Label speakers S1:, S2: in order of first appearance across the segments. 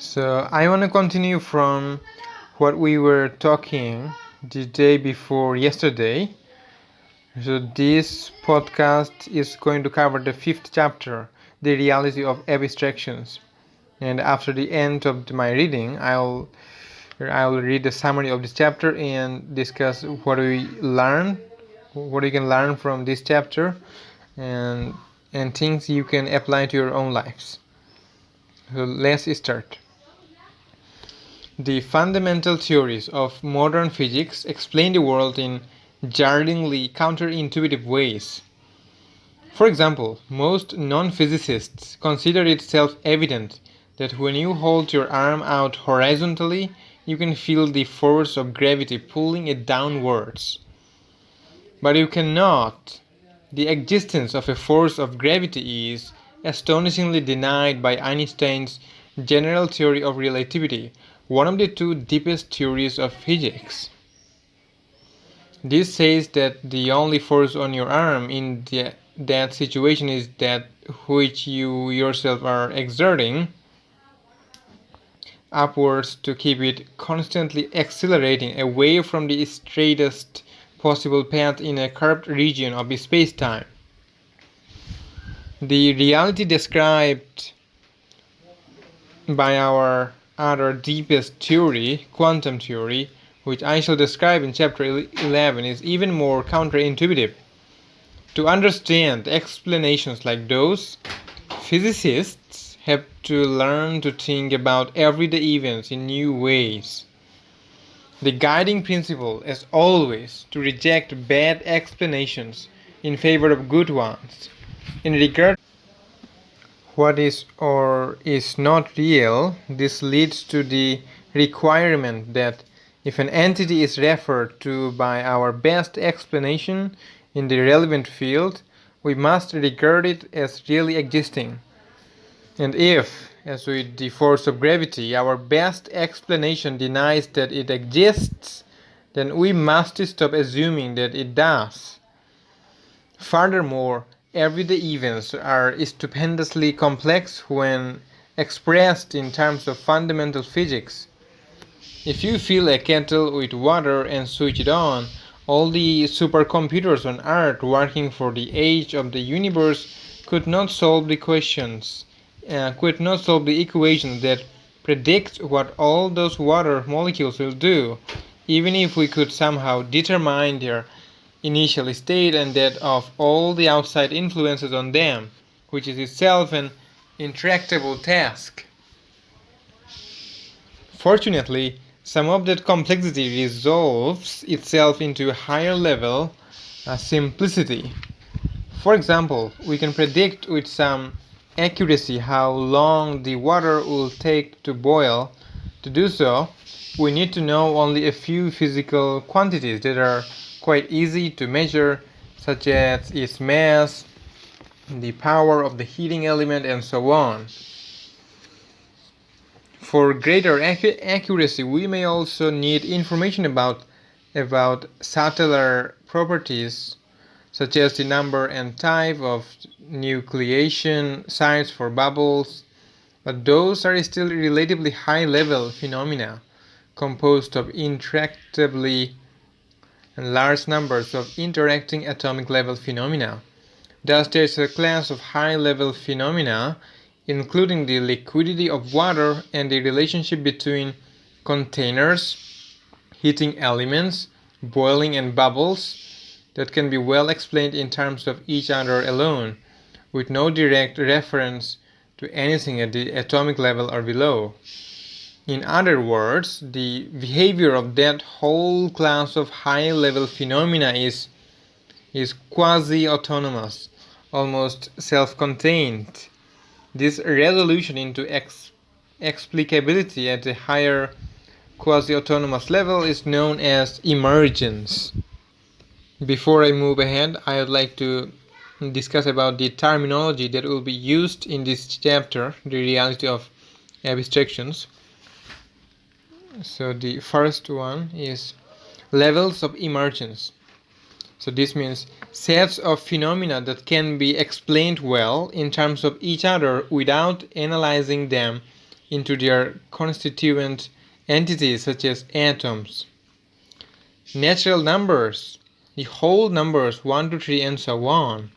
S1: So I want to continue from what we were talking the day before yesterday. So this podcast is going to cover the fifth chapter, the reality of abstractions. And after the end of my reading, I'll read the summary of this chapter and discuss what you can learn from this chapter, and things you can apply to your own lives. So let's start. The fundamental theories of modern physics explain the world in jarringly counterintuitive ways. For example, most non-physicists consider it self-evident that when you hold your arm out horizontally, you can feel the force of gravity pulling it downwards. But you cannot. The existence of a force of gravity is astonishingly denied by Einstein's general theory of relativity, one of the two deepest theories of physics. This says that the only force on your arm in that situation is that which you yourself are exerting upwards to keep it constantly accelerating away from the straightest possible path in a curved region of space-time. The reality described by our other deepest theory, quantum theory, which I shall describe in chapter 11, is even more counterintuitive. To understand explanations like those, physicists have to learn to think about everyday events in new ways. The guiding principle is always to reject bad explanations in favor of good ones. In regard what is or is not real, this leads to the requirement that if an entity is referred to by our best explanation in the relevant field, we must regard it as really existing. And if, as with the force of gravity, our best explanation denies that it exists, then we must stop assuming that it does. Furthermore, everyday events are stupendously complex when expressed in terms of fundamental physics. If you fill a kettle with water and switch it on, all the supercomputers on Earth working for the age of the universe could not solve the equations that predict what all those water molecules will do, even if we could somehow determine their initial state and that of all the outside influences on them, which is itself an intractable task. Fortunately, some of that complexity resolves itself into a higher level simplicity. For example, we can predict with some accuracy how long the water will take to boil. To do so, we need to know only a few physical quantities that are quite easy to measure, such as its mass, the power of the heating element, and so on. For greater accuracy, we may also need information about subtler properties, such as the number and type of nucleation sites for bubbles, but those are still relatively high-level phenomena, composed of intractably large numbers of interacting atomic-level phenomena. Thus, there is a class of high-level phenomena, including the liquidity of water and the relationship between containers, heating elements, boiling, and bubbles, that can be well explained in terms of each other alone, with no direct reference to anything at the atomic level or below. In other words, the behavior of that whole class of high-level phenomena is quasi-autonomous, almost self-contained. This resolution into explicability at a higher quasi-autonomous level is known as emergence. Before I move ahead, I would like to discuss about the terminology that will be used in this chapter, the reality of abstractions. So the first one is levels of emergence. So this means sets of phenomena that can be explained well in terms of each other without analyzing them into their constituent entities such as atoms. Natural numbers, the whole numbers 1 to 3 and so on.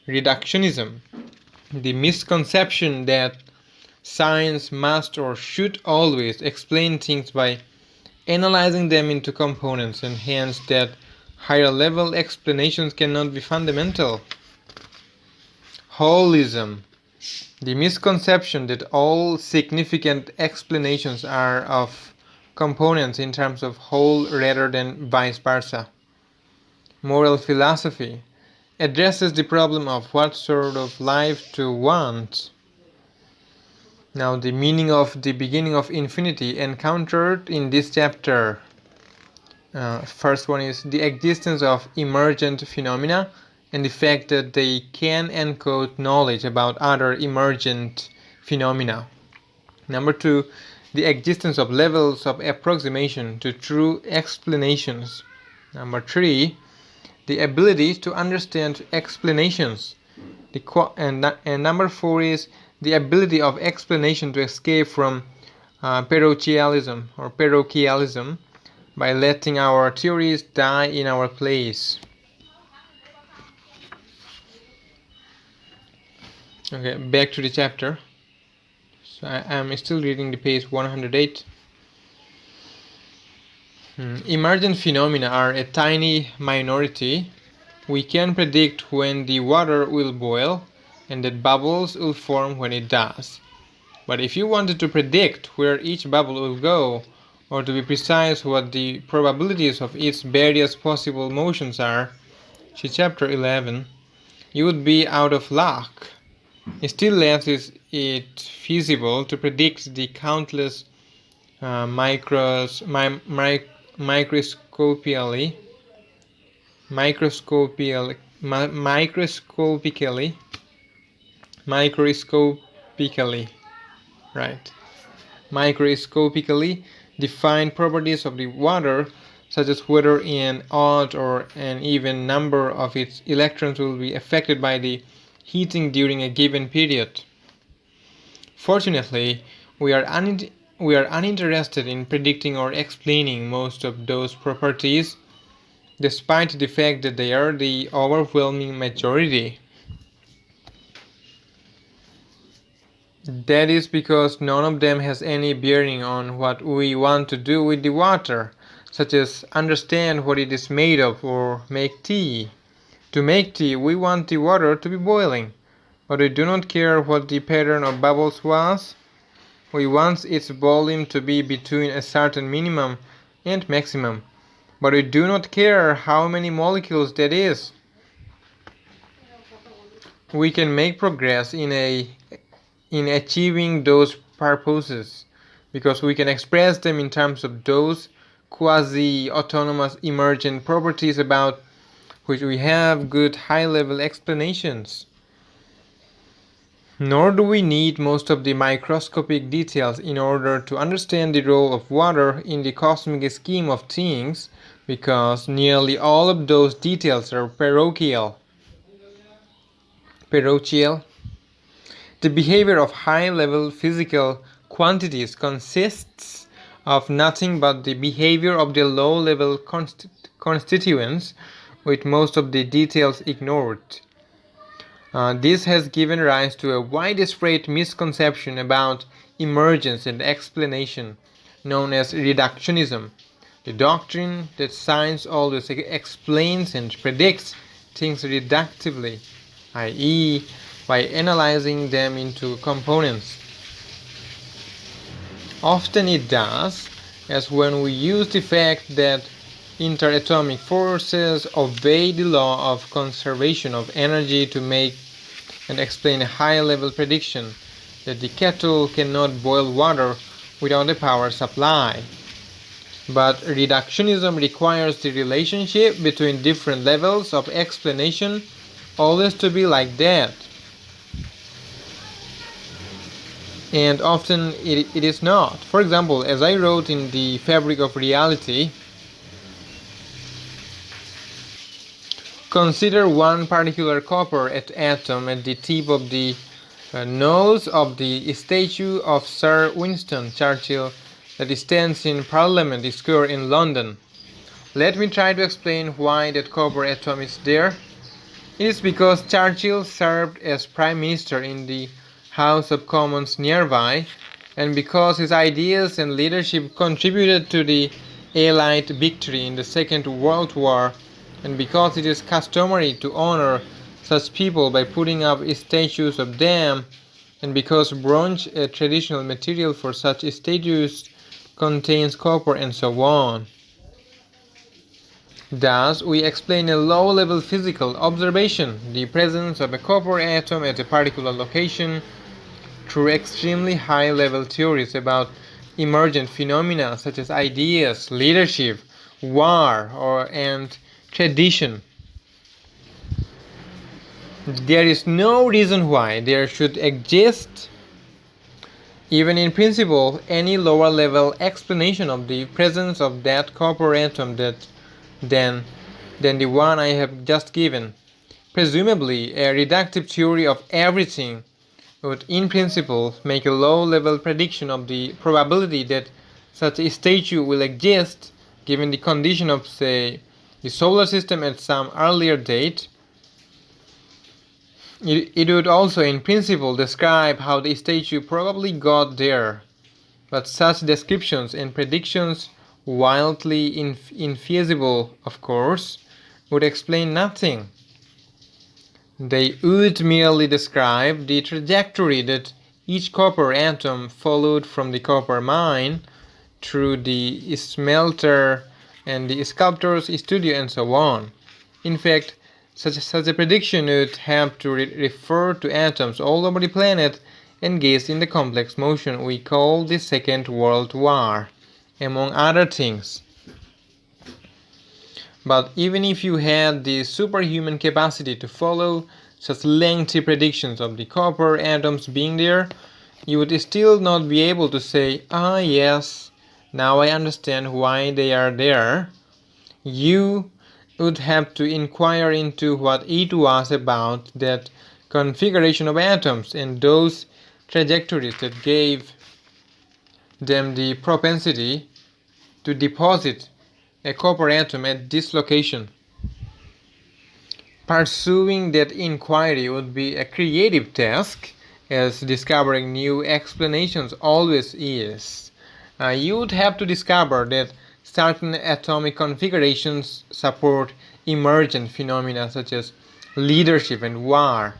S1: Reductionism, the misconception that science must or should always explain things by analyzing them into components, and hence that higher level explanations cannot be fundamental. Holism, the misconception that all significant explanations are of components in terms of whole rather than vice versa. Moral philosophy addresses the problem of what sort of life to want. Now, the meaning of the beginning of infinity encountered in this chapter. First one is the existence of emergent phenomena and the fact that they can encode knowledge about other emergent phenomena. Number 2, the existence of levels of approximation to true explanations. Number 3, the ability to understand explanations. And number 4 is the ability of explanation to escape from parochialism by letting our theories die in our place. Okay, back to the chapter. So I am still reading the page 108. Emergent phenomena are a tiny minority. We can predict when the water will boil and that bubbles will form when it does. But if you wanted to predict where each bubble will go, or to be precise what the probabilities of its various possible motions are, see chapter 11, you would be out of luck. Still less is it feasible to predict the countless microscopically defined properties of the water, such as whether an odd or an even number of its electrons will be affected by the heating during a given period. Fortunately, we are uninterested in predicting or explaining most of those properties, despite the fact that they are the overwhelming majority. That is because none of them has any bearing on what we want to do with the water, such as understand what it is made of or make tea. To make tea, we want the water to be boiling, but we do not care what the pattern of bubbles was. We want its volume to be between a certain minimum and maximum, but we do not care how many molecules that is. We can make progress in achieving those purposes because we can express them in terms of those quasi-autonomous emergent properties about which we have good high-level explanations. Nor do we need most of the microscopic details in order to understand the role of water in the cosmic scheme of things, because nearly all of those details are parochial. The behavior of high-level physical quantities consists of nothing but the behavior of the low-level constituents, with most of the details ignored. This has given rise to a widespread misconception about emergence and explanation, known as reductionism, the doctrine that science always explains and predicts things reductively, i.e., by analyzing them into components. Often it does, as when we use the fact that interatomic forces obey the law of conservation of energy to make and explain a high-level prediction that the kettle cannot boil water without a power supply. But reductionism requires the relationship between different levels of explanation always to be like that. And often it is not. For example, as I wrote in the Fabric of Reality, consider one particular copper atom at the tip of the knows of the statue of Sir Winston Churchill that stands in Parliament Square in London. Let me try to explain why that copper atom is there. It is because Churchill served as Prime Minister in the House of Commons nearby, and because his ideas and leadership contributed to the Allied victory in the Second World War, and because it is customary to honor such people by putting up statues of them, and because bronze, a traditional material for such statues, contains copper and so on. Thus, we explain a low-level physical observation, the presence of a copper atom at a particular location, through extremely high-level theories about emergent phenomena such as ideas, leadership, war, and tradition. There is no reason why there should exist, even in principle, any lower-level explanation of the presence of that copper atom than the one I have just given. Presumably, a reductive theory of everything would, in principle, make a low-level prediction of the probability that such a statue will exist, given the condition of, say, the solar system at some earlier date. It would also, in principle, describe how the statue probably got there, but such descriptions and predictions, wildly infeasible, of course, would explain nothing. They would merely describe the trajectory that each copper atom followed from the copper mine through the smelter and the sculptor's studio and so on. In fact, such a prediction would have to refer to atoms all over the planet engaged in the complex motion we call the Second World War, among other things. But even if you had the superhuman capacity to follow such lengthy predictions of the copper atoms being there, you would still not be able to say, "Ah, yes, now I understand why they are there." You would have to inquire into what it was about that configuration of atoms and those trajectories that gave them the propensity to deposit a copper atom at this location. Pursuing that inquiry would be a creative task, as discovering new explanations always is. You would have to discover that certain atomic configurations support emergent phenomena such as leadership and war,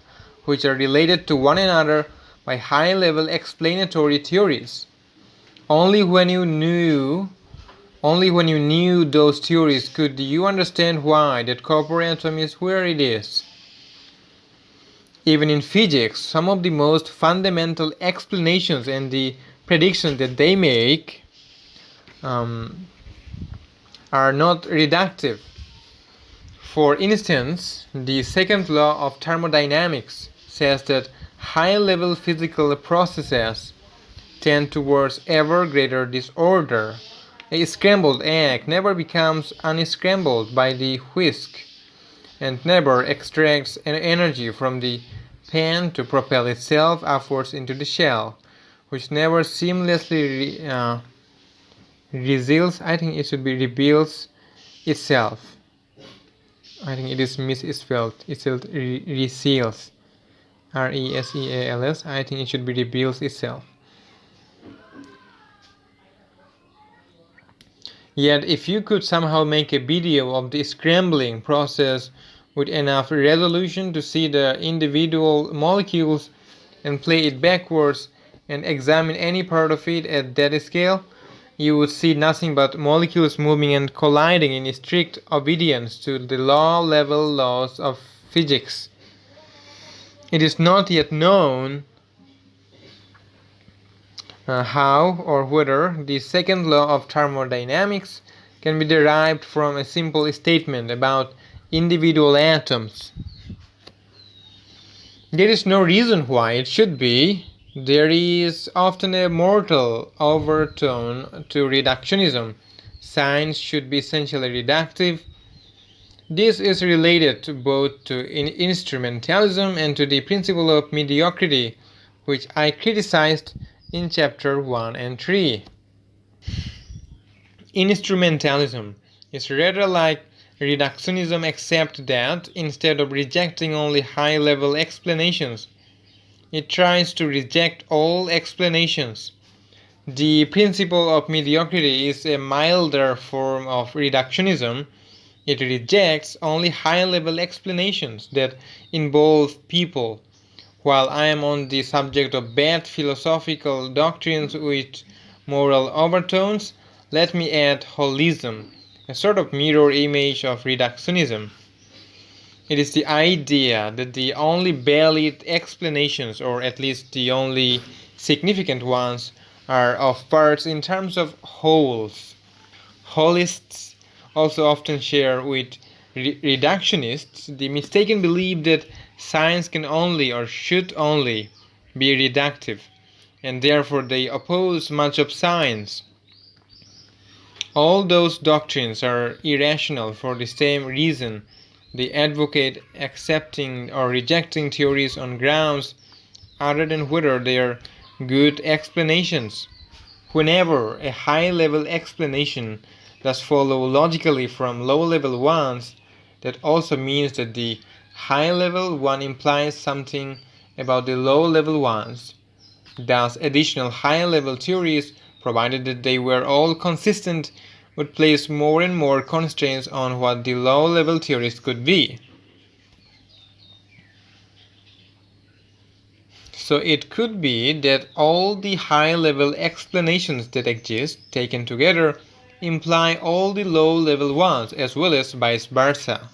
S1: which are related to one another by high-level explanatory theories. Only when you knew those theories could you understand why that copper atom is where it is. Even in physics, some of the most fundamental explanations and the predictions that they make are not reductive. For instance, the second law of thermodynamics says that high-level physical processes tend towards ever greater disorder. A scrambled egg never becomes unscrambled by the whisk, and never extracts energy from the pan to propel itself upwards into the shell, which never seamlessly reveals itself. I think it is misspelled. It's reseals. RESEALS. I think it should be reveals itself. Yet, if you could somehow make a video of the scrambling process with enough resolution to see the individual molecules and play it backwards and examine any part of it at that scale, you would see nothing but molecules moving and colliding in strict obedience to the low-level laws of physics. It is not yet known how or whether the second law of thermodynamics can be derived from a simple statement about individual atoms. There is no reason why it should be. There is often a mortal overtone to reductionism. Science should be essentially reductive. This is related both to instrumentalism and to the principle of mediocrity, which I criticized in chapter 1 and 3. Instrumentalism is rather like reductionism, except that instead of rejecting only high-level explanations, it tries to reject all explanations. The principle of mediocrity is a milder form of reductionism. It rejects only high-level explanations that involve people. While I am on the subject of bad philosophical doctrines with moral overtones, let me add holism, a sort of mirror image of reductionism. It is the idea that the only valid explanations, or at least the only significant ones, are of parts in terms of wholes. Holists also often share with reductionists the mistaken belief that science can only or should only be reductive, and therefore they oppose much of science. All those doctrines are irrational for the same reason. They advocate accepting or rejecting theories on grounds other than whether they are good explanations. Whenever a high-level explanation does follow logically from low-level ones, that also means that the high-level one implies something about the low-level ones. Thus, additional high-level theories, provided that they were all consistent, would place more and more constraints on what the low-level theories could be. So it could be that all the high-level explanations that exist, taken together, imply all the low-level ones, as well as vice versa.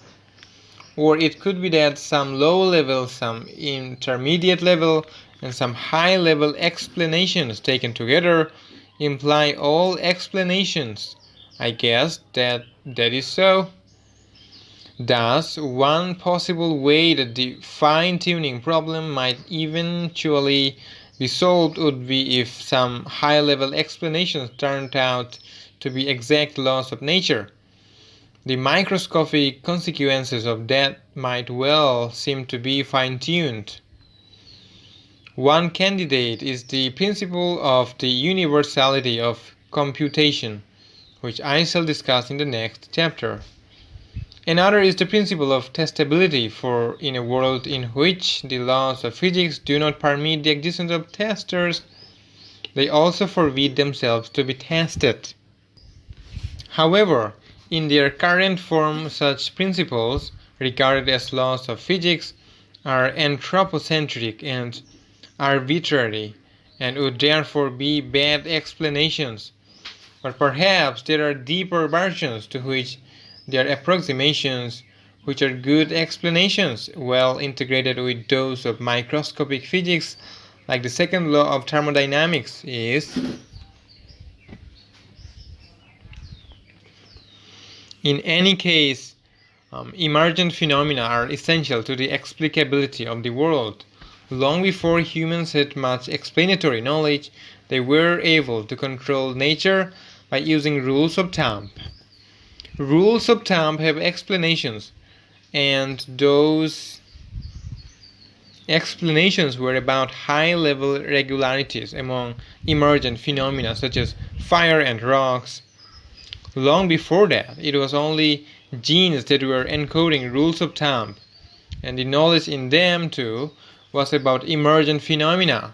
S1: Or it could be that some low-level, some intermediate level, and some high-level explanations taken together imply all explanations. I guess that is so. Thus, one possible way that the fine-tuning problem might eventually be solved would be if some high-level explanations turned out to be exact laws of nature. The microscopic consequences of that might well seem to be fine-tuned. One candidate is the principle of the universality of computation, which I shall discuss in the next chapter. Another is the principle of testability, for in a world in which the laws of physics do not permit the existence of testers, they also forbid themselves to be tested. However, in their current form, such principles, regarded as laws of physics, are anthropocentric and arbitrary, and would therefore be bad explanations. But perhaps there are deeper versions to which they are approximations which are good explanations, well integrated with those of microscopic physics, like the second law of thermodynamics is. In any case, emergent phenomena are essential to the explicability of the world. Long before humans had much explanatory knowledge, they were able to control nature by using rules of thumb. Rules of thumb have explanations, and those explanations were about high-level regularities among emergent phenomena such as fire and rocks. Long before that, it was only genes that were encoding rules of thumb, and the knowledge in them too was about emergent phenomena.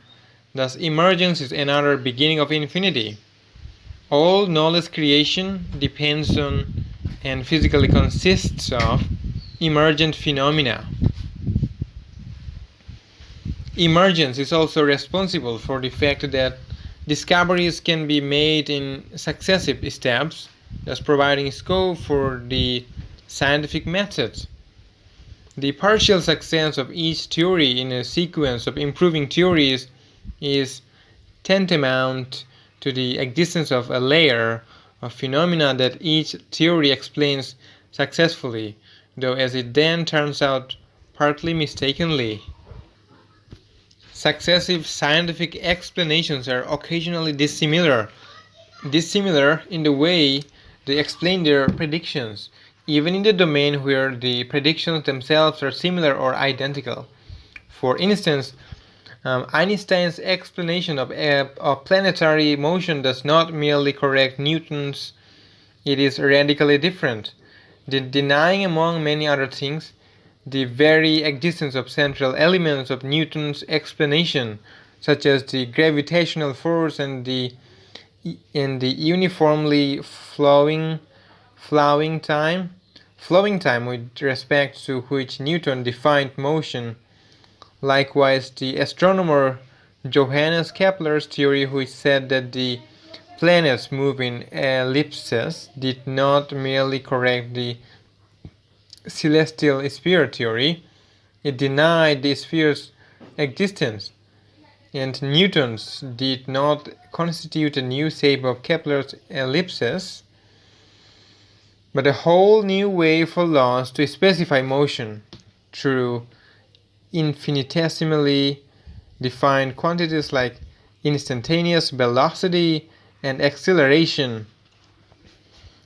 S1: Thus, emergence is another beginning of infinity. All knowledge creation depends on and physically consists of emergent phenomena. Emergence is also responsible for the fact that discoveries can be made in successive steps, thus providing scope for the scientific method. The partial success of each theory in a sequence of improving theories is tantamount to the existence of a layer of phenomena that each theory explains successfully, though as it then turns out partly mistakenly. Successive scientific explanations are occasionally dissimilar in the way they explain their predictions, even in the domain where the predictions themselves are similar or identical. For instance, Einstein's explanation of planetary motion does not merely correct Newton's, it is radically different, denying, among many other things, the very existence of central elements of Newton's explanation, such as the gravitational force and the uniformly flowing time with respect to which Newton defined motion. Likewise, the astronomer Johannes Kepler's theory, which said that the planets move in ellipses, did not merely correct the celestial sphere theory, it denied the sphere's existence, and Newton's did not constitute a new shape of Kepler's ellipses, but a whole new way for laws to specify motion through infinitesimally defined quantities like instantaneous velocity and acceleration.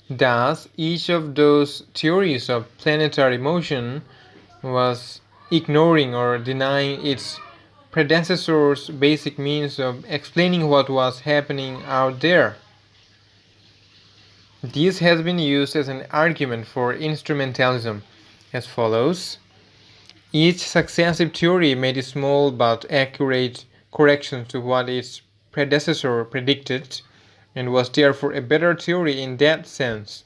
S1: Thus, each of those theories of planetary motion was ignoring or denying its predecessor's basic means of explaining what was happening out there. This has been used as an argument for instrumentalism as follows. Each successive theory made small but accurate corrections to what its predecessor predicted, and was therefore a better theory in that sense.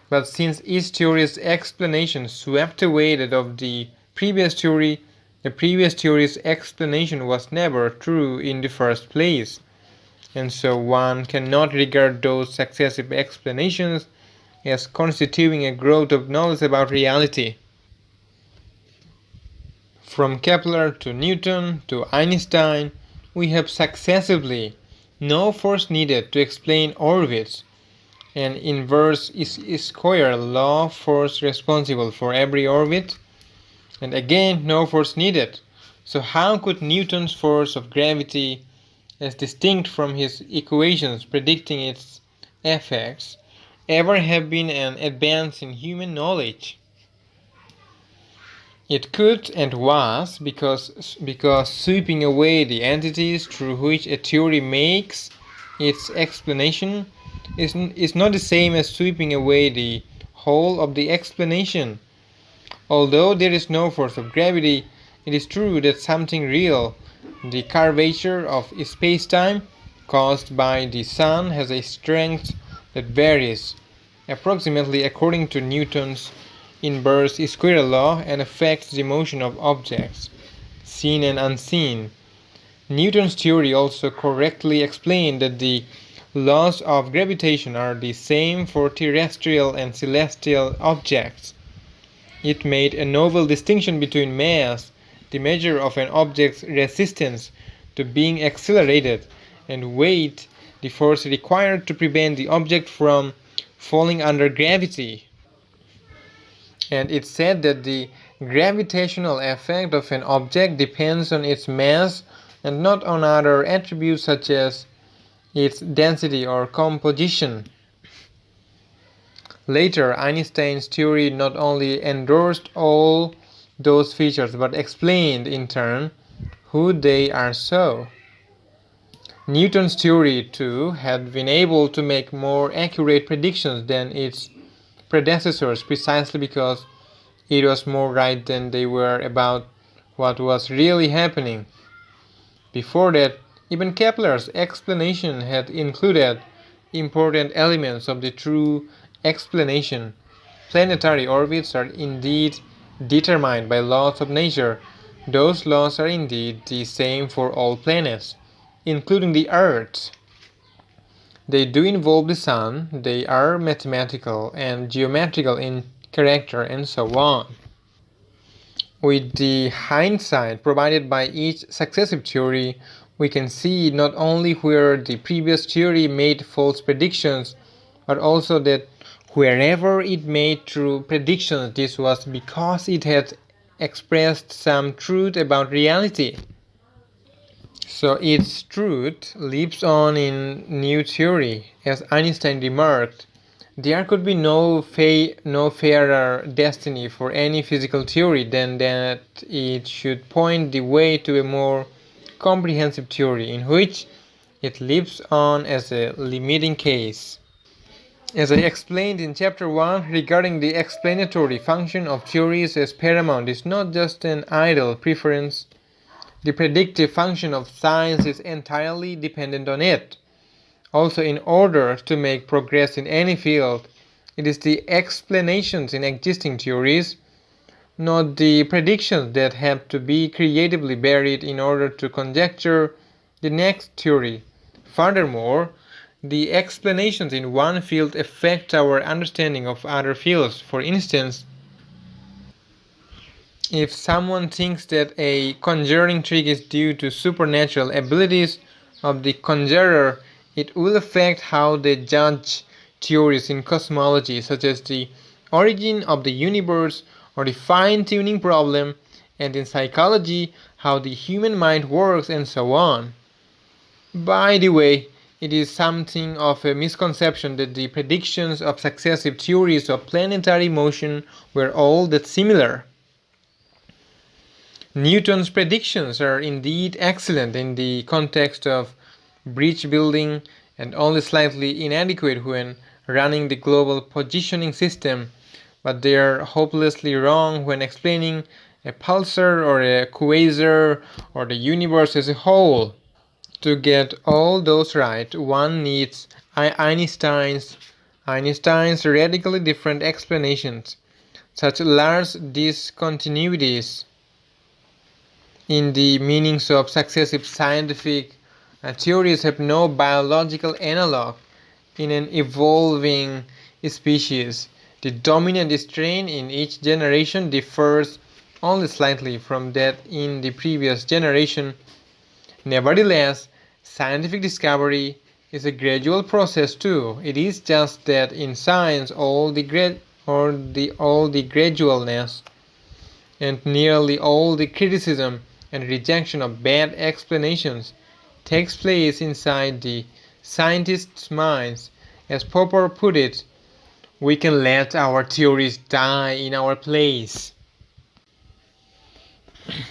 S1: But since each theory's explanation swept away that of the previous theory's explanation was never true in the first place, and so one cannot regard those successive explanations as constituting a growth of knowledge about reality. From Kepler to Newton to Einstein, we have successively no force needed to explain orbits, an inverse square law force responsible for every orbit, and again no force needed. So how could Newton's force of gravity, as distinct from his equations predicting its effects, ever have been an advance in human knowledge? It could and was because sweeping away the entities through which a theory makes its explanation is not the same as sweeping away the whole of the explanation. Although there is no force of gravity, it is true that something real, the curvature of spacetime caused by the sun, has a strength that varies, approximately according to Newton's inverse square law, and affects the motion of objects, seen and unseen. Newton's theory also correctly explained that the laws of gravitation are the same for terrestrial and celestial objects. It made a novel distinction between mass, the measure of an object's resistance to being accelerated, and weight, the force required to prevent the object from falling under gravity. And it said that the gravitational effect of an object depends on its mass and not on other attributes such as its density or composition. Later, Einstein's theory not only endorsed all those features but explained, in turn, who they are so. Newton's theory, too, had been able to make more accurate predictions than its predecessors precisely because it was more right than they were about what was really happening. Before that, even Kepler's explanation had included important elements of the true explanation. Planetary orbits are indeed determined by laws of nature. Those laws are indeed the same for all planets, including the Earth. They do involve the sun, they are mathematical and geometrical in character, and so on. With the hindsight provided by each successive theory, we can see not only where the previous theory made false predictions, but also that wherever it made true predictions, this was because it had expressed some truth about reality. So its truth lives on in new theory. As Einstein remarked, there could be no fairer destiny for any physical theory than that it should point the way to a more comprehensive theory in which it lives on as a limiting case. As I explained in Chapter 1 regarding the explanatory function of theories as paramount is not just an idle preference. The predictive function of science is entirely dependent on it. Also, in order to make progress in any field, it is the explanations in existing theories, not the predictions, that have to be creatively buried in order to conjecture the next theory. Furthermore, the explanations in one field affect our understanding of other fields. For instance, if someone thinks that a conjuring trick is due to supernatural abilities of the conjurer, it will affect how they judge theories in cosmology, such as the origin of the universe or the fine-tuning problem, and in psychology, how the human mind works, and so on. By the way, it is something of a misconception that the predictions of successive theories of planetary motion were all that similar. Newton's predictions are indeed excellent in the context of bridge building and only slightly inadequate when running the global positioning system, but they are hopelessly wrong when explaining a pulsar or a quasar or the universe as a whole. To get all those right, one needs Einstein's radically different explanations. Such large discontinuities in the meanings of successive scientific theories have no biological analog in an evolving species. The dominant strain in each generation differs only slightly from that in the previous generation. Nevertheless, scientific discovery is a gradual process too. It is just that in science all the gradualness and nearly all the criticism and rejection of bad explanations takes place inside the scientists' minds. As Popper put it, we can let our theories die in our place.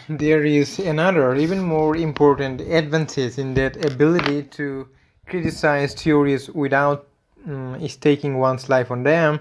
S1: There is another, even more important advantage in that ability to criticize theories without staking one's life on them.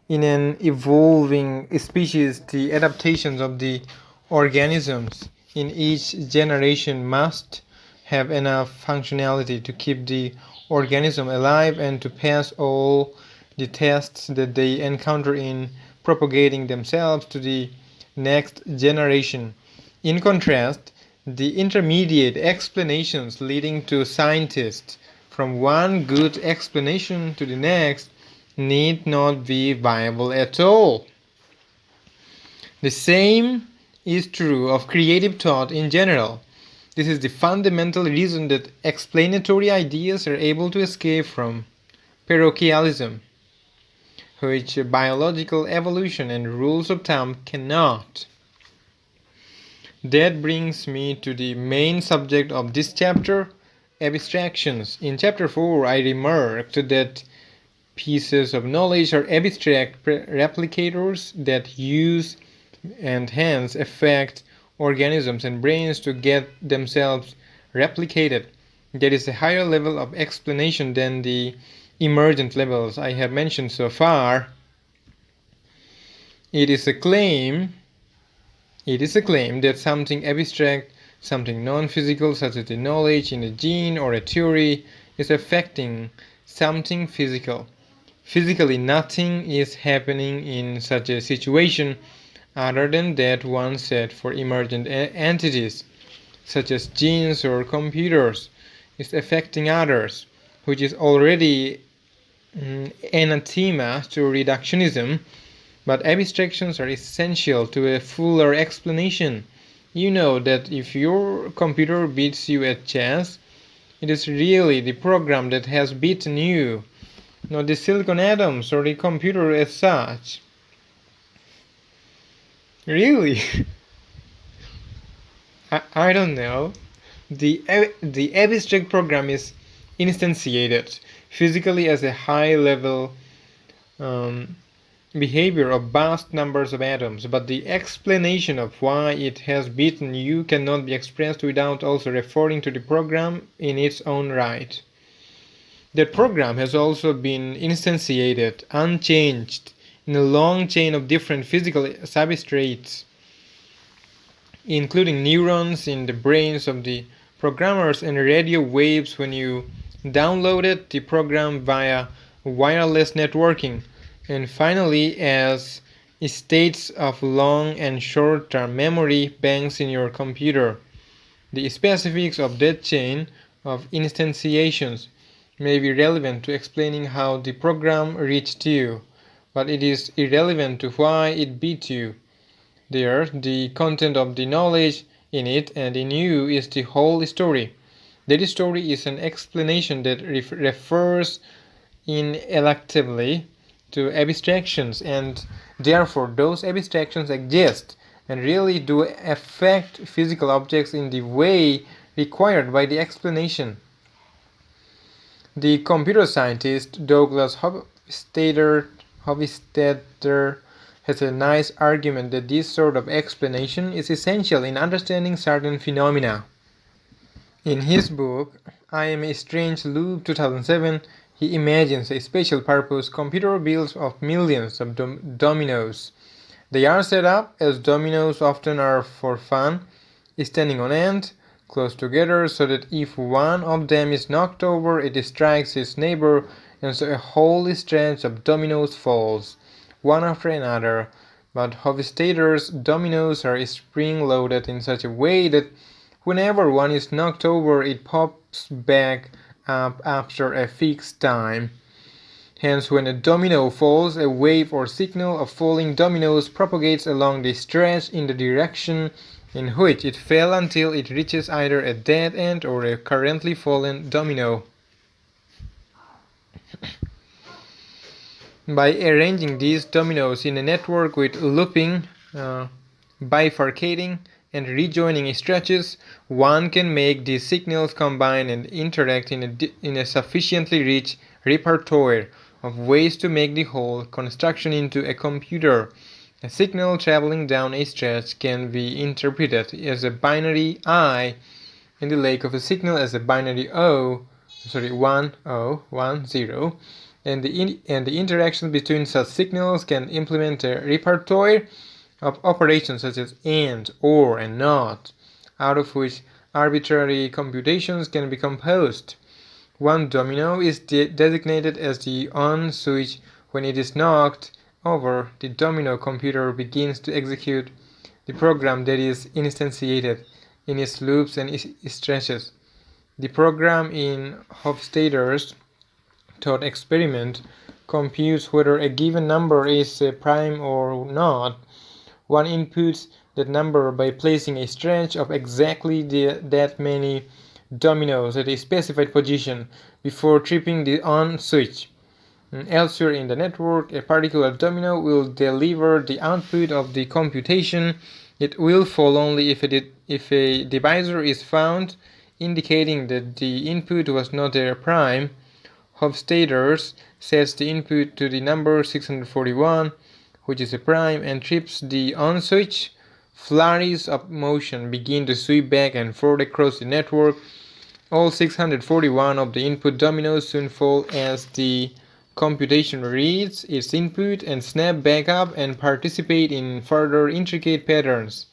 S1: In an evolving species, the adaptations of the organisms in each generation must have enough functionality to keep the organism alive and to pass all the tests that they encounter in propagating themselves to the next generation. In contrast, the intermediate explanations leading to scientists from one good explanation to the next need not be viable at all. The same is true of creative thought in general. This is the fundamental reason that explanatory ideas are able to escape from parochialism, which biological evolution and rules of thumb cannot. That brings me to the main subject of this chapter, abstractions. In chapter 4, I remarked that pieces of knowledge are abstract replicators that use and hence affect organisms and brains to get themselves replicated. There is a higher level of explanation than the emergent levels I have mentioned so far. It is a claim that something abstract, something non-physical, such as the knowledge in a gene or a theory, is affecting something physical. Physically, nothing is happening in such a situation other than that one set for emergent entities, such as genes or computers, is affecting others, which is already anathema to reductionism. But abstractions are essential to a fuller explanation. You know that if your computer beats you at chess, it is really the program that has beaten you, not the silicon atoms or the computer as such. Really? I don't know. The abstract program is instantiated physically as a high level behavior of vast numbers of atoms, but the explanation of why it has beaten you cannot be expressed without also referring to the program in its own right. That program has also been instantiated, unchanged, in a long chain of different physical substrates, including neurons in the brains of the programmers and radio waves when you downloaded the program via wireless networking, and finally as states of long and short-term memory banks in your computer. The specifics of that chain of instantiations may be relevant to explaining how the program reached you, but it is irrelevant to why it beat you. There, the content of the knowledge in it and in you is the whole story. That story is an explanation that refers ineluctably to abstractions, and therefore those abstractions exist and really do affect physical objects in the way required by the explanation. The computer scientist Douglas Hofstadter has a nice argument that this sort of explanation is essential in understanding certain phenomena. In his book, I Am a Strange Loop 2007, he imagines a special purpose computer built of millions of dominoes. They are set up, as dominoes often are, for fun, standing on end, close together, so that if one of them is knocked over, it strikes its neighbor, and so a whole stretch of dominoes falls, one after another. But Hofstadter's dominoes are spring-loaded in such a way that whenever one is knocked over, it pops back up after a fixed time. Hence, when a domino falls, a wave or signal of falling dominoes propagates along the stretch in the direction in which it fell until it reaches either a dead end or a currently fallen domino. By arranging these dominoes in a network with looping, bifurcating, and rejoining stretches, one can make these signals combine and interact in a sufficiently rich repertoire of ways to make the whole construction into a computer. A signal traveling down a stretch can be interpreted as a binary I in the lake of a signal as a binary 1, 0, and the interaction between such signals can implement a repertoire of operations such as and, or, and not, out of which arbitrary computations can be composed. One domino is designated as the on switch. When it is knocked over, the domino computer begins to execute the program that is instantiated in its loops and stretches. The program in Hofstadter's thought experiment computes whether a given number is a prime or not. One inputs that number by placing a stretch of exactly that many dominoes at a specified position before tripping the on switch. Elsewhere in the network, a particular domino will deliver the output of the computation. It will fall only if a divisor is found indicating that the input was not a prime. Hofstadter sets the input to the number 641, which is a prime, and trips the on switch. Flurries of motion begin to sweep back and forth across the network. All 641 of the input dominoes soon fall as the computation reads its input and snap back up and participate in further intricate patterns.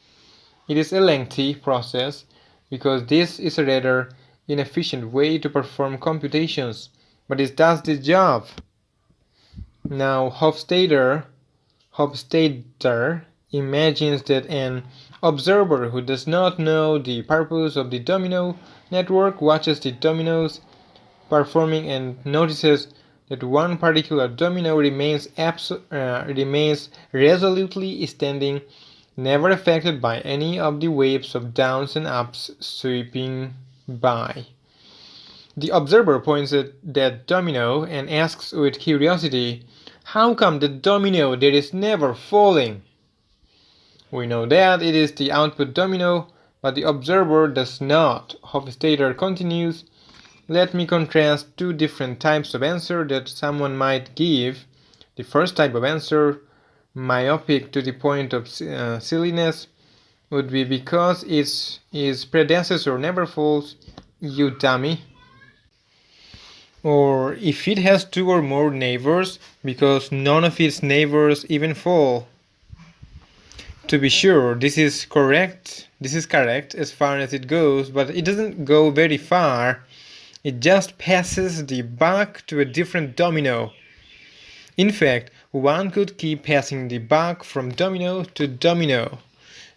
S1: It is a lengthy process because this is a rather inefficient way to perform computations, but it does the job. Now Hofstadter imagines that an observer who does not know the purpose of the domino network watches the dominoes performing and notices that one particular domino remains resolutely standing, never affected by any of the waves of downs and ups sweeping by. The observer points at that domino and asks with curiosity, "How come the domino that is never falling?" We know that it is the output domino, but the observer does not. Hofstadter continues, "Let me contrast two different types of answer that someone might give. The first type of answer myopic to the point of silliness would be because its predecessor never falls, you dummy. Or if it has two or more neighbors, because none of its neighbors even fall. To be sure, this is correct as far as it goes, but it doesn't go very far. It just passes the buck to a different domino. In fact, one could keep passing the buck from domino to domino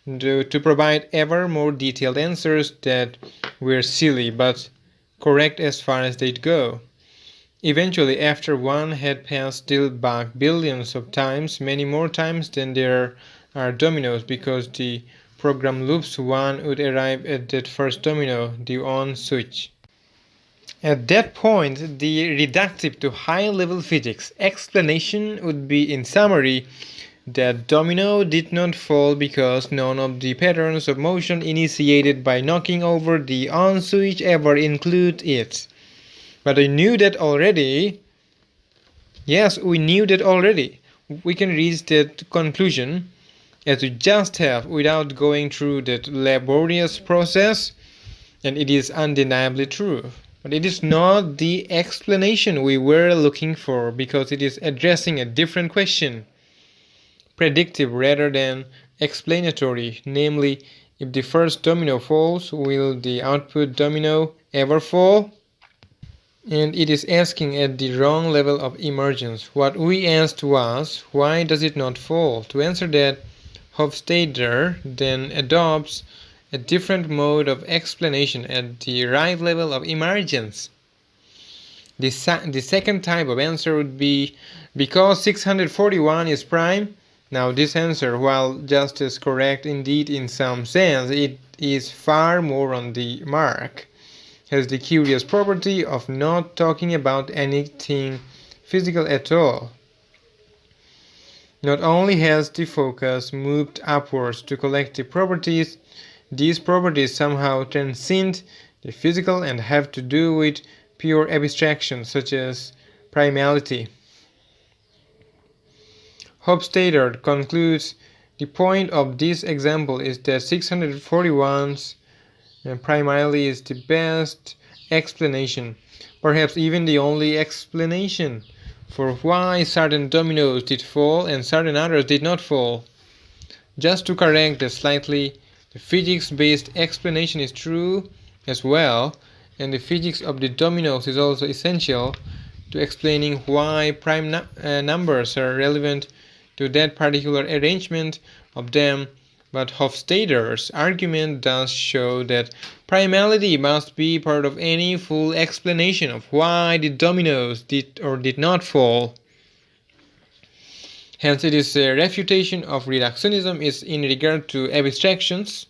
S1: to provide ever more detailed answers that were silly but correct as far as they'd go. Eventually, after one had passed the buck billions of times, many more times than there are dominoes, because the program loops, one would arrive at that first domino, the on switch. At that point, the reductive to high-level physics explanation would be, in summary, that domino did not fall because none of the patterns of motion initiated by knocking over the on switch ever include it. But I knew that already. Yes, we knew that already. We can reach that conclusion as we just have without going through that laborious process, and it is undeniably true. But it is not the explanation we were looking for, because it is addressing a different question, predictive rather than explanatory, namely, if the first domino falls, will the output domino ever fall? And it is asking at the wrong level of emergence. What we asked was, why does it not fall? To answer that, Hofstadter then adopts a different mode of explanation at the right level of emergence. The second type of answer would be, because 641 is prime. Now this answer, while just as correct indeed in some sense, it is far more on the mark, has the curious property of not talking about anything physical at all. Not only has the focus moved upwards to collective properties, these properties somehow transcend the physical and have to do with pure abstraction, such as primality. Hofstadter concludes, the point of this example is that 641's primarily is the best explanation, perhaps even the only explanation, for why certain dominoes did fall and certain others did not fall. Just to correct that slightly, the physics-based explanation is true as well, and the physics of the dominoes is also essential to explaining why prime numbers are relevant to that particular arrangement of them. But Hofstadter's argument does show that primality must be part of any full explanation of why the dominoes did or did not fall. Hence, it is a refutation of reductionism is in regard to abstractions,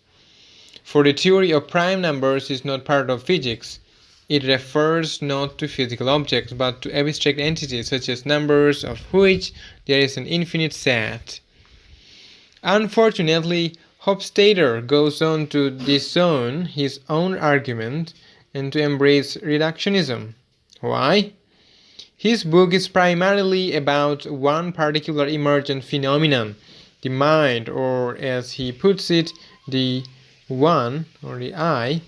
S1: for the theory of prime numbers is not part of physics. It refers not to physical objects, but to abstract entities, such as numbers, of which there is an infinite set. Unfortunately, Hofstadter goes on to disown his own argument and to embrace reductionism. Why? His book is primarily about one particular emergent phenomenon, the mind, or as he puts it, the one, or the I.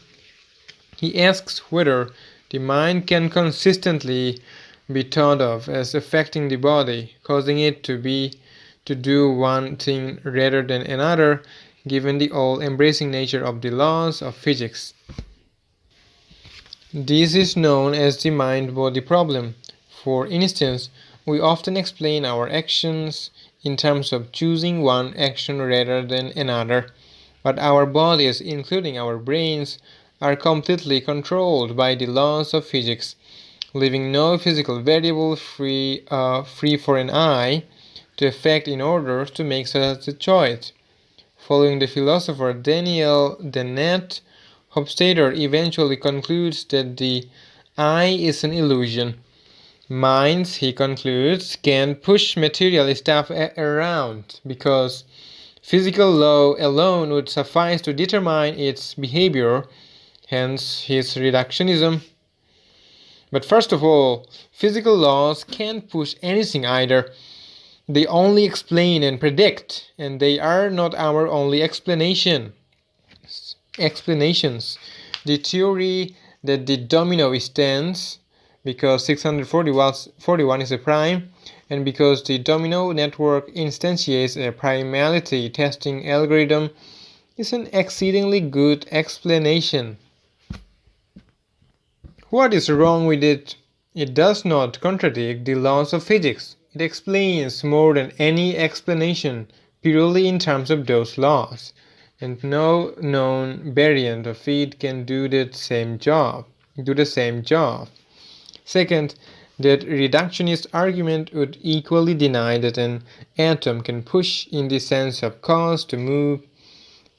S1: He asks whether the mind can consistently be thought of as affecting the body, causing it to do one thing rather than another, given the all-embracing nature of the laws of physics. This is known as the mind-body problem. For instance, we often explain our actions in terms of choosing one action rather than another, but our bodies, including our brains, are completely controlled by the laws of physics, leaving no physical variable free for an eye to affect in order to make such a choice. Following the philosopher Daniel Dennett, Hofstadter eventually concludes that the eye is an illusion. Minds, he concludes, can push material stuff around because physical law alone would suffice to determine its behavior, hence his reductionism. But first of all, physical laws can't push anything either. They only explain and predict, and they are not our only explanations. The theory that the domino stands because 641 is a prime, and because the domino network instantiates a primality testing algorithm is an exceedingly good explanation. What is wrong with it? It does not contradict the laws of physics. It explains more than any explanation purely in terms of those laws, and no known variant of it can do the same job. Second, that reductionist argument would equally deny that an atom can push in the sense of cause to move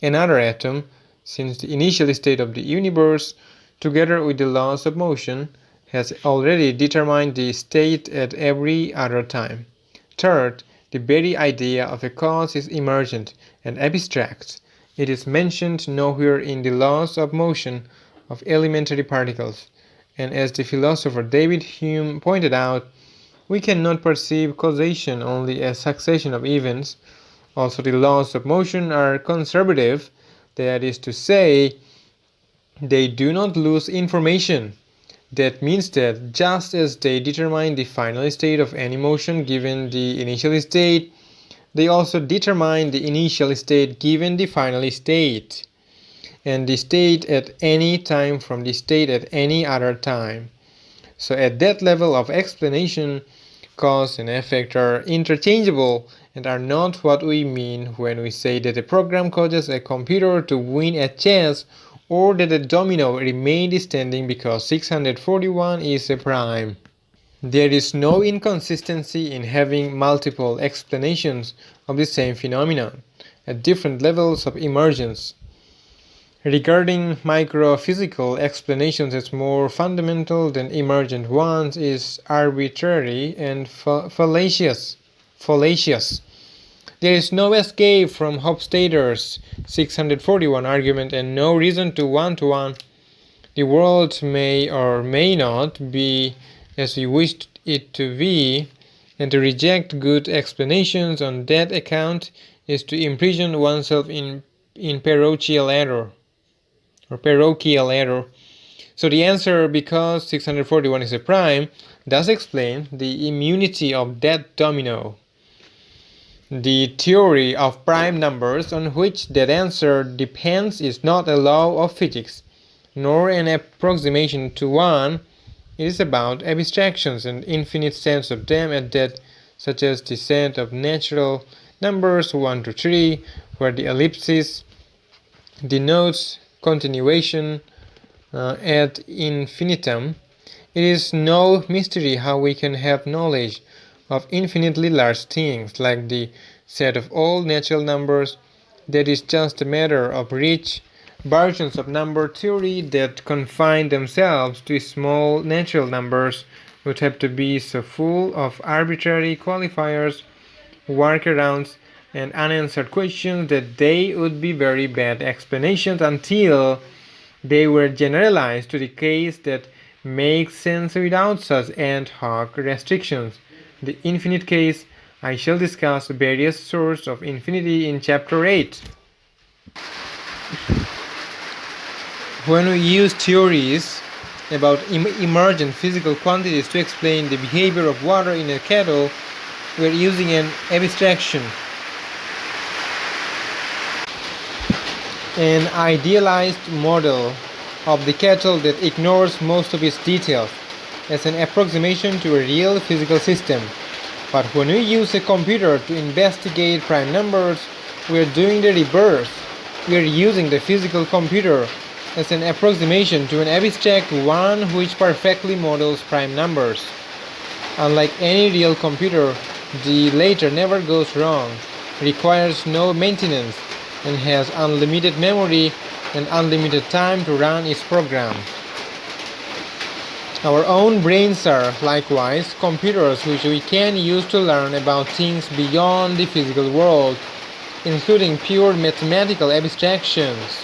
S1: another atom, since the initial state of the universe, together with the laws of motion, has already determined the state at every other time. Third, the very idea of a cause is emergent and abstract. It is mentioned nowhere in the laws of motion of elementary particles, and as the philosopher David Hume pointed out, we cannot perceive causation only as succession of events. Also, the laws of motion are conservative, that is to say, they do not lose information. That means that just as they determine the final state of any motion given the initial state, they also determine the initial state given the final state, and the state at any time from the state at any other time. So at that level of explanation, cause and effect are interchangeable and are not what we mean when we say that a program causes a computer to win at chess, or that a domino remained standing because 641 is a prime. There is no inconsistency in having multiple explanations of the same phenomenon at different levels of emergence. Regarding microphysical explanations as more fundamental than emergent ones is arbitrary and fallacious. There is no escape from Hofstadter's 641 argument and no reason to one-to-one. The world may or may not be as we wished it to be, and to reject good explanations on that account is to imprison oneself in parochial error. So the answer, because 641 is a prime, does explain the immunity of that domino. The theory of prime numbers on which that answer depends is not a law of physics, nor an approximation to one. It is about abstractions and infinite sets of them at that, such as the set of natural numbers 1 to 3, where the ellipsis denotes continuation ad infinitum. It is no mystery how we can have knowledge of infinitely large things like the set of all natural numbers. That is just a matter of rich versions of number theory that confine themselves to small natural numbers would have to be so full of arbitrary qualifiers, workarounds, and unanswered questions that they would be very bad explanations until they were generalized to the case that makes sense without such ad hoc restrictions. The infinite case, I shall discuss various sorts of infinity in Chapter 8. When we use theories about emergent physical quantities to explain the behavior of water in a kettle, we are using an abstraction, an idealized model of the kettle that ignores most of its details as an approximation to a real physical system. But when we use a computer to investigate prime numbers, we are doing the reverse. We are using the physical computer as an approximation to an abstract one which perfectly models prime numbers. Unlike any real computer, the latter never goes wrong, requires no maintenance, and has unlimited memory and unlimited time to run its program. Our own brains are, likewise, computers which we can use to learn about things beyond the physical world, including pure mathematical abstractions.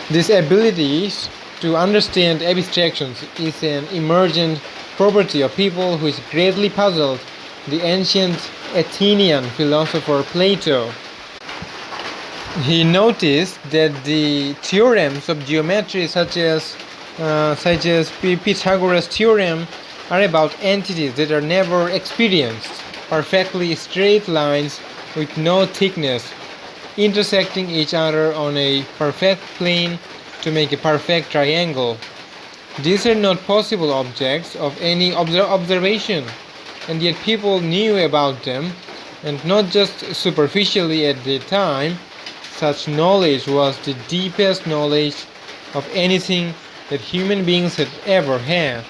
S1: This ability to understand abstractions is an emergent property of people which greatly puzzled the ancient Athenian philosopher Plato. He noticed that the theorems of geometry such as Pythagoras' theorem are about entities that are never experienced, perfectly straight lines with no thickness, intersecting each other on a perfect plane to make a perfect triangle. These are not possible objects of any observation, and yet people knew about them, and not just superficially at the time. Such knowledge was the deepest knowledge of anything that human beings had ever had.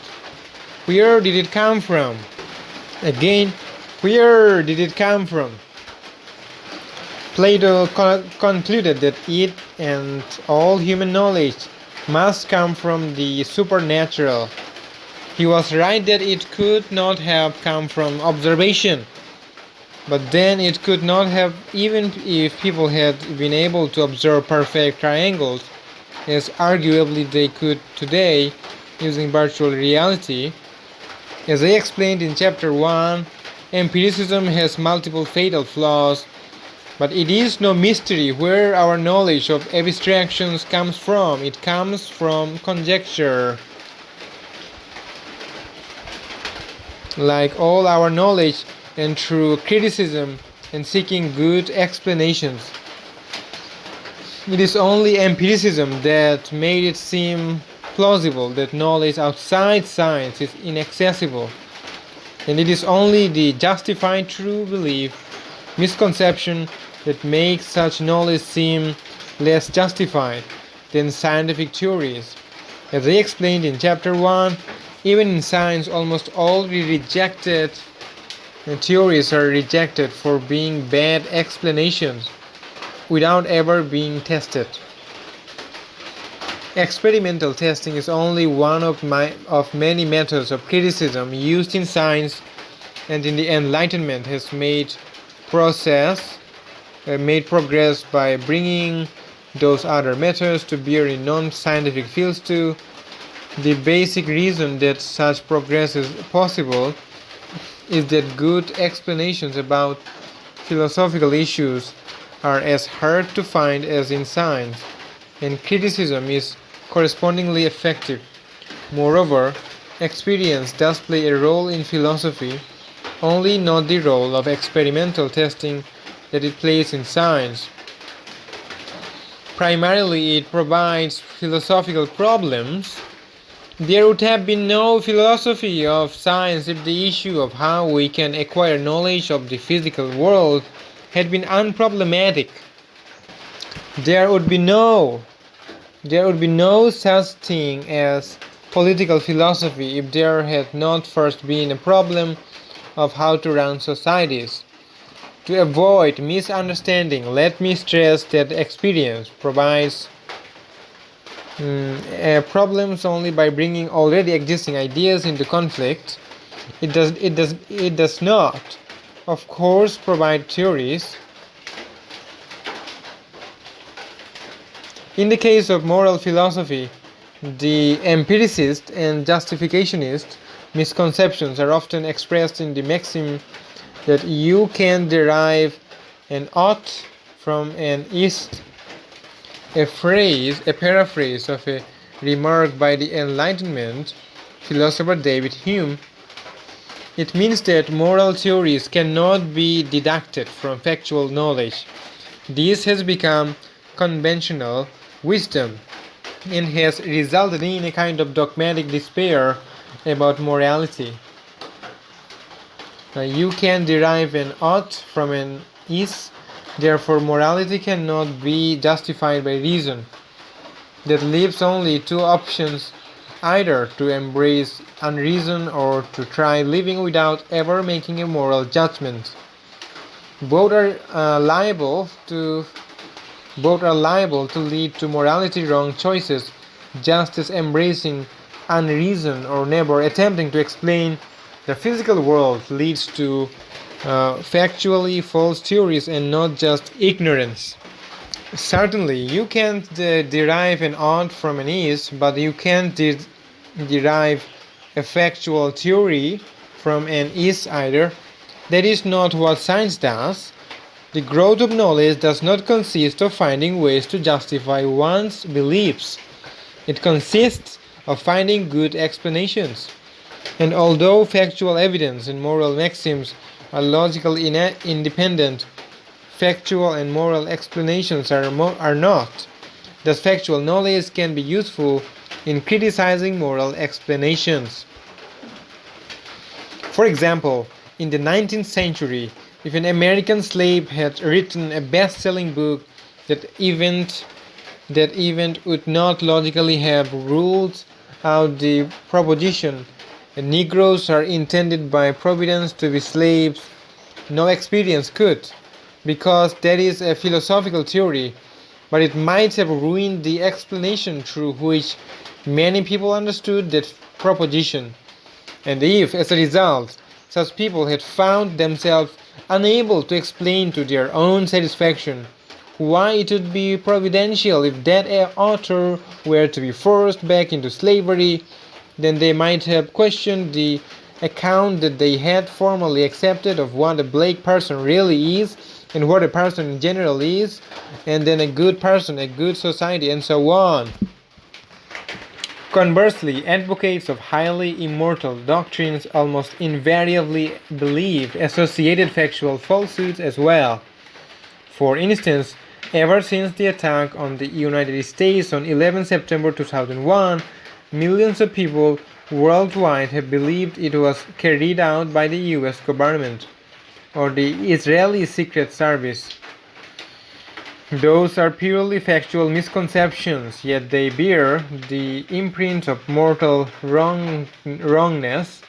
S1: Where did it come from? Again, where did it come from? Plato concluded that it and all human knowledge must come from the supernatural. He was right that it could not have come from observation. But then it could not have, even if people had been able to observe perfect triangles, as arguably they could today using virtual reality. As I explained in chapter 1, empiricism has multiple fatal flaws, but it is no mystery where our knowledge of abstractions comes from. It comes from conjecture. Like all our knowledge, and through criticism and seeking good explanations. It is only empiricism that made it seem plausible that knowledge outside science is inaccessible, and it is only the justified true belief misconception that makes such knowledge seem less justified than scientific theories. As I explained in chapter 1, even in science almost all the rejected theories are rejected for being bad explanations without ever being tested. Experimental testing is only one of many methods of criticism used in science, and in the Enlightenment has made progress by bringing those other methods to bear in non-scientific fields too. The basic reason that such progress is possible is that good explanations about philosophical issues are as hard to find as in science, and criticism is correspondingly effective. Moreover, experience does play a role in philosophy, only not the role of experimental testing that it plays in science. Primarily, it provides philosophical problems. There would have been no philosophy of science if the issue of how we can acquire knowledge of the physical world had been unproblematic. There would be no such thing as political philosophy if there had not first been a problem of how to run societies. To avoid misunderstanding, let me stress that experience provides problems only by bringing already existing ideas into conflict. It does not, of course, provide theories. In the case of moral philosophy, the empiricist and justificationist misconceptions are often expressed in the maxim that you can derive an ought from an is, a paraphrase of a remark by the Enlightenment philosopher David Hume. It means that moral theories cannot be deducted from factual knowledge. This has become conventional wisdom and has resulted in a kind of dogmatic despair about morality. You can derive an ought from an is. Therefore, morality cannot be justified by reason. That leaves only two options: either to embrace unreason or to try living without ever making a moral judgment. Both are liable to lead to morality wrong choices, just as embracing unreason or never attempting to explain the physical world leads to factually false theories and not just ignorance. Certainly, you can't derive an ought from an is, but you can derive a factual theory from an is-either. That is not what science does. The growth of knowledge does not consist of finding ways to justify one's beliefs. It consists of finding good explanations. And although factual evidence and moral maxims are logically independent, factual and moral explanations are not. Thus, factual knowledge can be useful in criticizing moral explanations. For example, in the 19th century, if an American slave had written a best-selling book, that event would not logically have ruled out the proposition that Negroes are intended by Providence to be slaves. No experience could, because that is a philosophical theory, but it might have ruined the explanation through which many people understood that proposition. And if, as a result, such people had found themselves unable to explain to their own satisfaction why it would be providential if that author were to be forced back into slavery, then they might have questioned the account that they had formerly accepted of what a black person really is and what a person in general is, and then a good person, a good society, and so on. Conversely, advocates of highly immortal doctrines almost invariably believe associated factual falsehoods as well. For instance, ever since the attack on the United States on 11 September 2001, millions of people worldwide have believed it was carried out by the US government or the Israeli Secret Service. Those are purely factual misconceptions, yet they bear the imprint of moral wrongness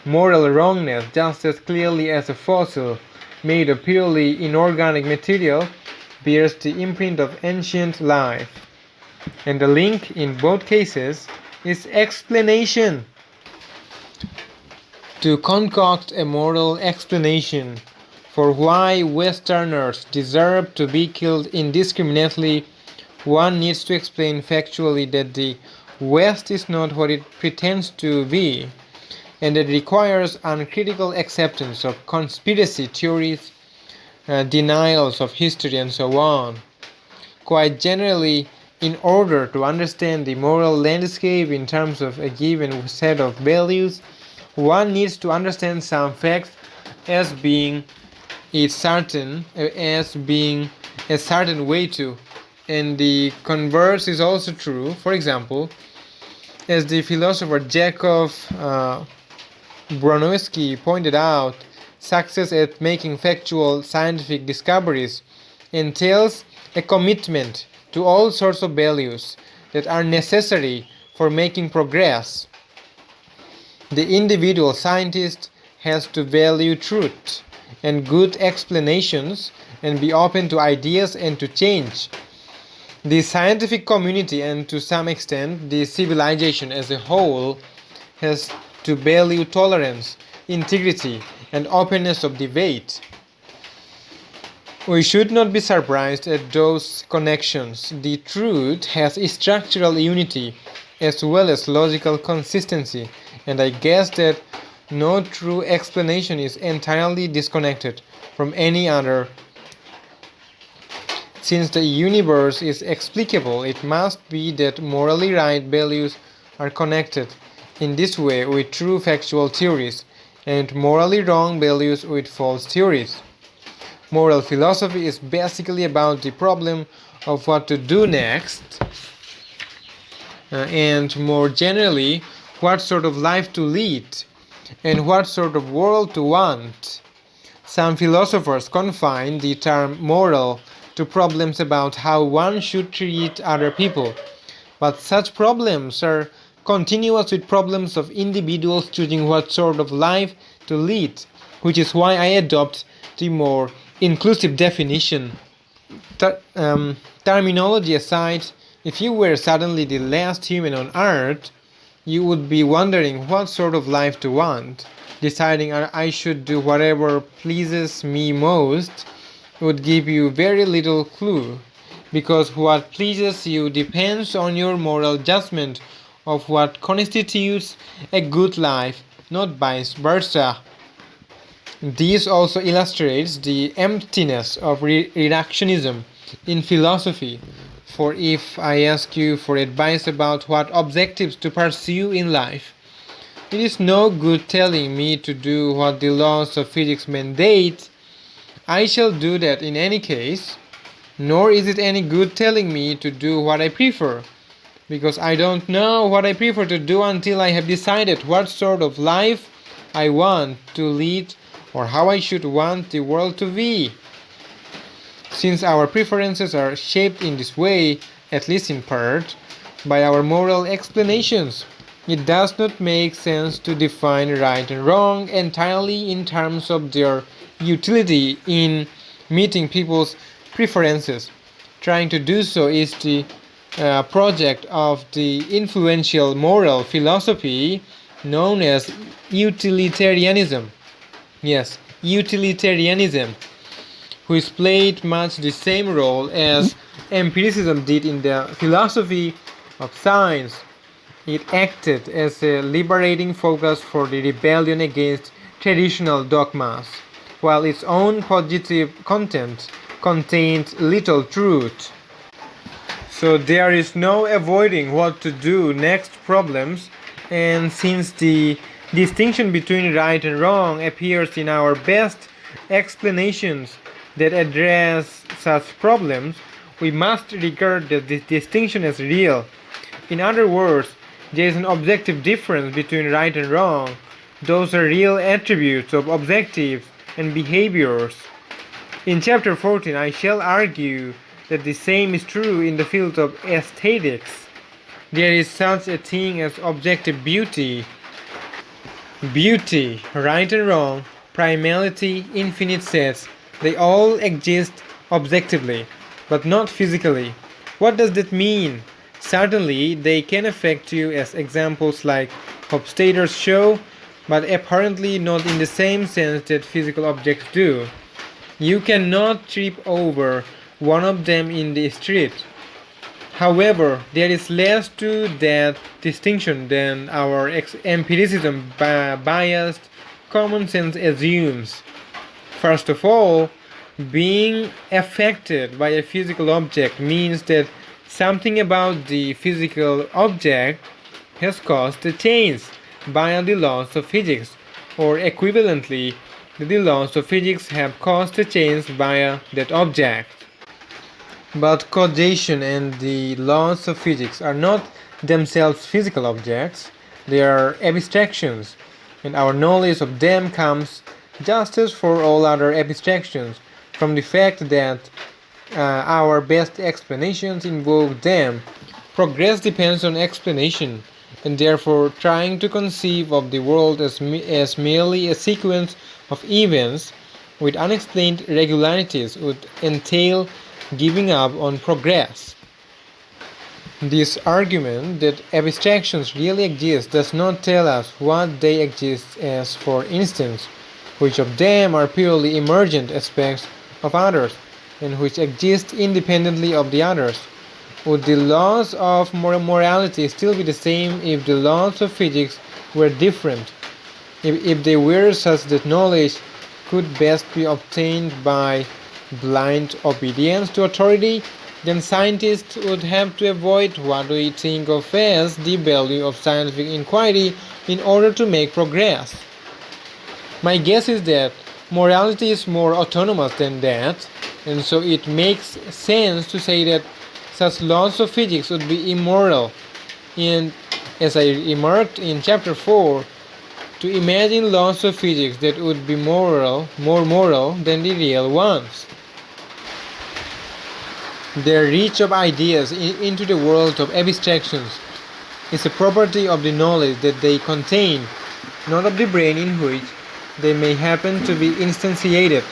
S1: just as clearly as a fossil made of purely inorganic material bears the imprint of ancient life. And the link in both cases is explanation. To concoct a moral explanation for why Westerners deserve to be killed indiscriminately, one needs to explain factually that the West is not what it pretends to be, and it requires uncritical acceptance of conspiracy theories, denials of history, and so on. Quite generally, in order to understand the moral landscape in terms of a given set of values, one needs to understand some facts as being a certain way to, and the converse is also true. For example, as the philosopher Jacob Bronowski pointed out, success at making factual scientific discoveries entails a commitment to all sorts of values that are necessary for making progress. The individual scientist has to value truth and good explanations and be open to ideas and to change. The scientific community, and to some extent the civilization as a whole, has to value tolerance, integrity, and openness of debate. We should not be surprised at those connections. The truth has structural unity as well as logical consistency, and I guess that no true explanation is entirely disconnected from any other. Since the universe is explicable, it must be that morally right values are connected in this way with true factual theories, and morally wrong values with false theories. Moral philosophy is basically about the problem of what to do next, and more generally, what sort of life to lead, and what sort of world to want. Some philosophers confine the term moral to problems about how one should treat other people, but such problems are continuous with problems of individuals choosing what sort of life to lead, which is why I adopt the more inclusive definition. Terminology aside, if you were suddenly the last human on earth, you would be wondering what sort of life to want. Deciding I should do whatever pleases me most would give you very little clue, because what pleases you depends on your moral judgment of what constitutes a good life, not vice versa. This also illustrates the emptiness of reductionism in philosophy. For if I ask you for advice about what objectives to pursue in life, it is no good telling me to do what the laws of physics mandate. I shall do that in any case, nor is it any good telling me to do what I prefer, because I don't know what I prefer to do until I have decided what sort of life I want to lead or how I should want the world to be. Since our preferences are shaped in this way, at least in part, by our moral explanations, it does not make sense to define right and wrong entirely in terms of their utility in meeting people's preferences. Trying to do so is the project of the influential moral philosophy known as utilitarianism. Yes, utilitarianism, which played much the same role as empiricism did in the philosophy of science. It acted as a liberating focus for the rebellion against traditional dogmas, while its own positive content contained little truth. So there is no avoiding what to do next problems, and since the distinction between right and wrong appears in our best explanations that address such problems, we must regard this distinction as real. In other words, there is an objective difference between right and wrong. Those are real attributes of objectives and behaviors. In chapter 14, I shall argue that the same is true in the field of aesthetics. There is such a thing as objective beauty. Beauty, right and wrong, primality, infinite sets, they all exist objectively, but not physically. What does that mean? Certainly, they can affect you as examples like Hofstadter's show, but apparently not in the same sense that physical objects do. You cannot trip over one of them in the street. However, there is less to that distinction than our empiricism biased common sense assumes. First of all, being affected by a physical object means that something about the physical object has caused a change by the laws of physics, or equivalently, the laws of physics have caused a change via that object. But causation and the laws of physics are not themselves physical objects, they are abstractions, and our knowledge of them comes, just as for all other abstractions, from the fact that our best explanations invoke them. Progress depends on explanation, and therefore trying to conceive of the world as merely a sequence of events with unexplained regularities would entail giving up on progress. This argument that abstractions really exist does not tell us what they exist as, for instance, which of them are purely emergent aspects of others, and which exist independently of the others. Would the laws of morality still be the same if the laws of physics were different? If they were such that knowledge could best be obtained by blind obedience to authority, then scientists would have to avoid what we think of as the value of scientific inquiry in order to make progress. My guess is that morality is more autonomous than that, and so it makes sense to say that such laws of physics would be immoral. And as I remarked in chapter 4, to imagine laws of physics that would be more moral than the real ones. Their reach of ideas into the world of abstractions is a property of the knowledge that they contain, not of the brain in which they may happen to be instantiated.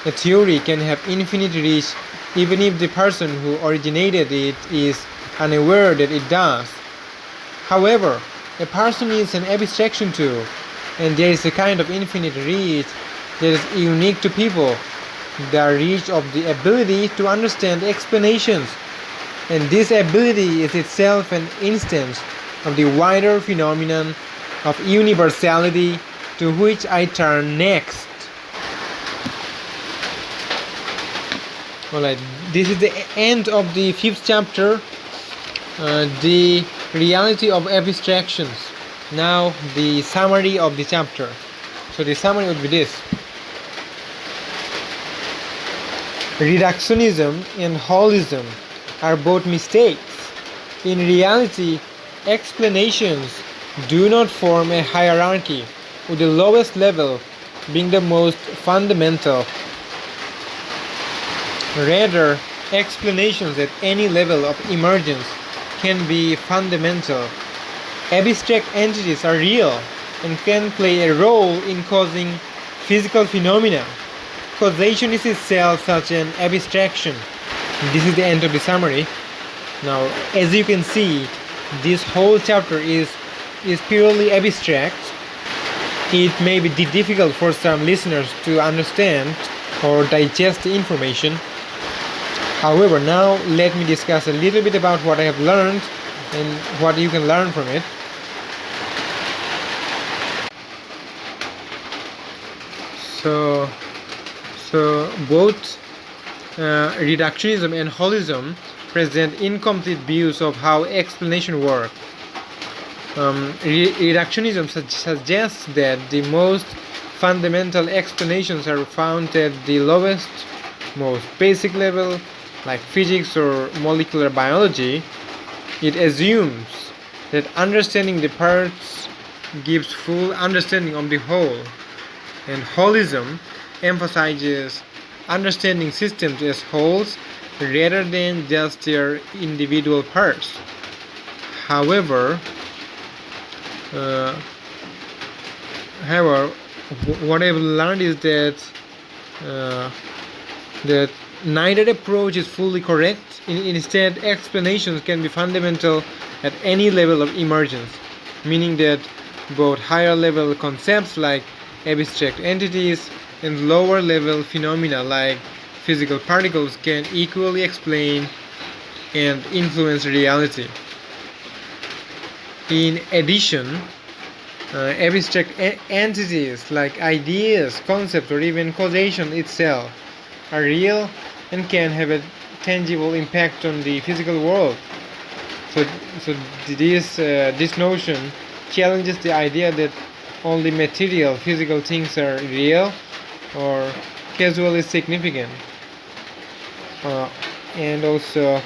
S1: A theory can have infinite reach even if the person who originated it is unaware that it does. However, a person is an abstraction too, and there is a kind of infinite reach that is unique to people, the reach of the ability to understand explanations, and this ability is itself an instance of the wider phenomenon of universality to which I turn next. Alright, this is the end of the 5th chapter, the Reality of Abstractions. Now the summary of the chapter. So the summary would be this. Reductionism and holism are both mistakes. In reality, explanations do not form a hierarchy, with the lowest level being the most fundamental. Rather, explanations at any level of emergence can be fundamental. Abstract entities are real and can play a role in causing physical phenomena. Causation is itself such an abstraction. This is the end of the summary. Now, as you can see, this whole chapter is purely abstract. It may be difficult for some listeners to understand or digest the information. However, now let me discuss a little bit about what I have learned and what you can learn from it. So both reductionism and holism present incomplete views of how explanation works. Reductionism suggests that the most fundamental explanations are found at the lowest, most basic level, like physics or molecular biology. It assumes that understanding the parts gives full understanding of the whole, and holism emphasizes understanding systems as wholes rather than just their individual parts. However, what I've learned is that neither approach is fully correct. Instead, explanations can be fundamental at any level of emergence, meaning that both higher level concepts like abstract entities and lower level phenomena like physical particles can equally explain and influence reality. In addition, abstract entities like ideas, concepts, or even causation itself are real and can have a tangible impact on the physical world. So this notion challenges the idea that only material, physical things are real or causally significant. And also,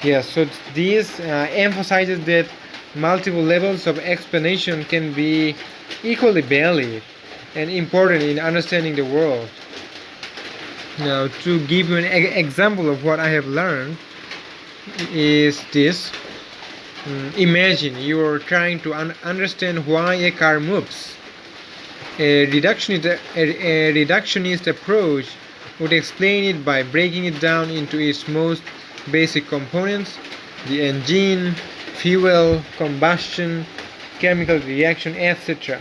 S1: so this emphasizes that multiple levels of explanation can be equally valid and important in understanding the world. Now, to give you an example of what I have learned is this. Imagine you are trying to understand why a car moves. A reductionist approach would explain it by breaking it down into its most basic components: the engine, fuel, combustion, chemical reaction, etc.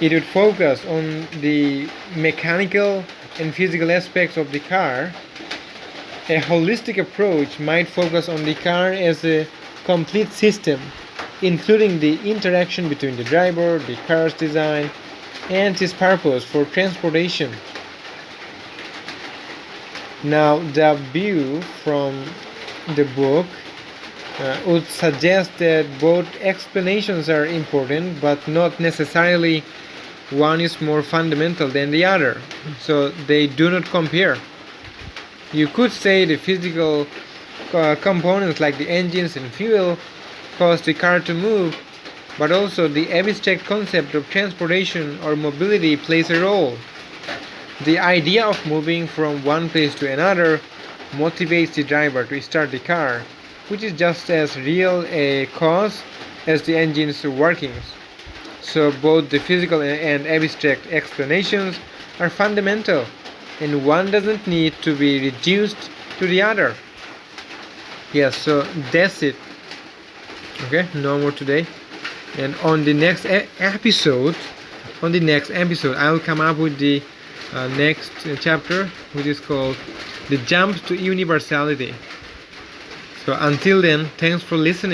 S1: It would focus on the mechanical and physical aspects of the car. A holistic approach might focus on the car as a complete system, including the interaction between the driver, the car's design, and its purpose for transportation. Now, the view from the book would suggest that both explanations are important, but not necessarily one is more fundamental than the other. So they do not compare. You could say the physical components like the engines and fuel cause the car to move, but also the abstract concept of transportation or mobility plays a role. The idea of moving from one place to another motivates the driver to start the car, which is just as real a cause as the engine's workings. So both the physical and abstract explanations are fundamental, and one doesn't need to be reduced to the other. Yes, so that's it. Okay, no more today. And on the next episode, I will come up with the next chapter, which is called "The Jump to Universality." So until then, thanks for listening.